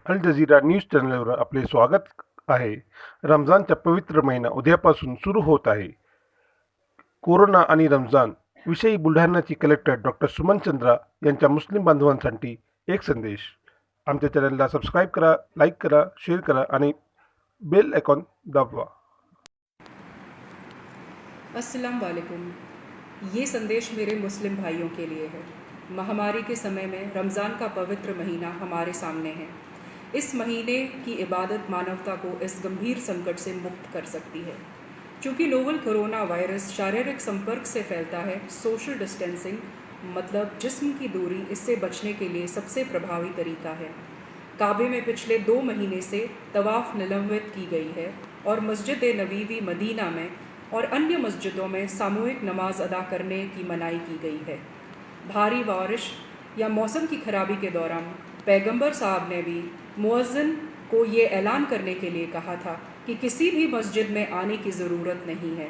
अल Jazeera news चॅनलवर आपले स्वागत आहे. रमजानचा पवित्र महिना उद्यापासून सुरू होत आहे. कोरोना आणि रमजान विषयी बुलढाण्याची कलेक्टर डॉक्टर सुमन चंद्रा यांच्या मुस्लिम बांधवांसाठी एक संदेश. आमच्या चॅनलला सबस्क्राईब करा, लाईक करा, शेअर करा आणि बेल आयकॉन दाबवा. अस्सलाम वालेकुम। ये संदेश मेरे मुस्लिम भाइयों के लिए है। महामारी के समय में रमज़ान का पवित्र महीना हमारे सामने है। इस महीने की इबादत मानवता को इस गंभीर संकट से मुक्त कर सकती है। चूँकि नोवल कोरोना वायरस शारीरिक संपर्क से फैलता है, सोशल डिस्टेंसिंग मतलब जिस्म की दूरी इससे बचने के लिए सबसे प्रभावी तरीका है। काबे में पिछले 2 महीने से तवाफ़ निलंबित की गई है और मस्जिद नबवी मदीना में और अन्य मस्जिदों में सामूहिक नमाज अदा करने की मनाही की गई है। भारी बारिश या मौसम की खराबी के दौरान पैगंबर साहब ने भी मुअज्जिन को ये ऐलान करने के लिए कहा था कि किसी भी मस्जिद में आने की ज़रूरत नहीं है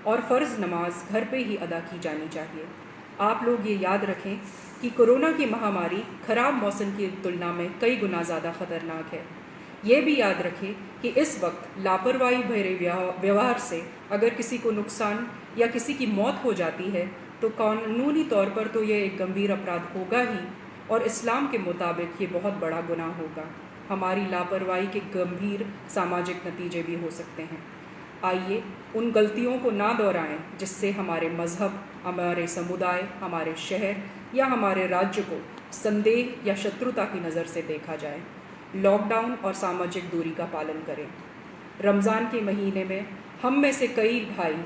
और फ़र्ज़ नमाज घर पे ही अदा की जानी चाहिए। आप लोग ये याद रखें कि कोरोना की महामारी ख़राब मौसम की तुलना में कई गुना ज़्यादा ख़तरनाक है। ये भी याद रखें कि इस वक्त लापरवाही भरे व्यवहार से अगर किसी को नुकसान या किसी की मौत हो जाती है तो कानूनी तौर पर तो ये एक गंभीर अपराध होगा ही और इस्लाम के मुताबिक ये बहुत बड़ा गुनाह होगा। हमारी लापरवाही के गंभीर सामाजिक नतीजे भी हो सकते हैं। आइए उन गलतियों को ना दोहराएं जिससे हमारे मज़हब, हमारे समुदाय, हमारे शहर या हमारे राज्य को संदेह या शत्रुता की नज़र से देखा जाए। लॉकडाउन और सामाजिक दूरी का पालन करें। रमज़ान के महीने में हम में से कई भाई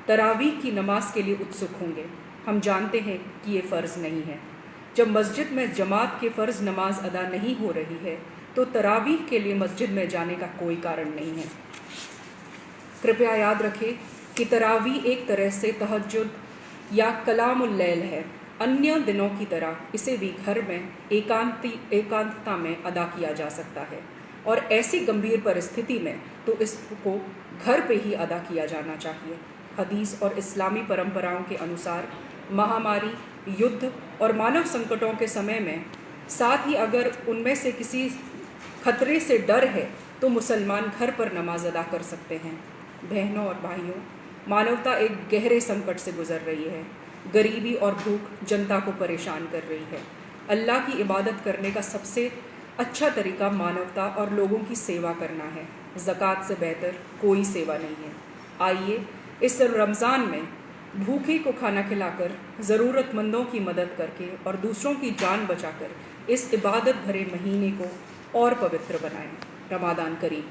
तरावीह की नमाज के लिए उत्सुक होंगे। हम जानते हैं कि ये फ़र्ज़ नहीं है। जब मस्जिद में जमात के फ़र्ज़ नमाज अदा नहीं हो रही है तो तरावीह के लिए मस्जिद में जाने का कोई कारण नहीं है। कृपया याद रखें कि तरावीह एक तरह से तहज्जुद या कलामुल लैल है। अन्य दिनों की तरह इसे भी घर में एकांतता में अदा किया जा सकता है और ऐसी गंभीर परिस्थिति में तो इसको घर पे ही अदा किया जाना चाहिए। हदीस और इस्लामी परंपराओं के अनुसार महामारी, युद्ध और मानव संकटों के समय में साथ ही अगर उनमें से किसी खतरे से डर है तो मुसलमान घर पर नमाज अदा कर सकते हैं। बहनों और भाइयों, मानवता एक गहरे संकट से गुजर रही है। गरीबी और भूख जनता को परेशान कर रही है। अल्लाह की इबादत करने का सबसे अच्छा तरीका मानवता और लोगों की सेवा करना है। ज़कात से बेहतर कोई सेवा नहीं है। आइए इस रमज़ान में भूखे को खाना खिलाकर, ज़रूरतमंदों की मदद करके और दूसरों की जान बचाकर इस इबादत भरे महीने को और पवित्र बनाएं। रमादान करीम।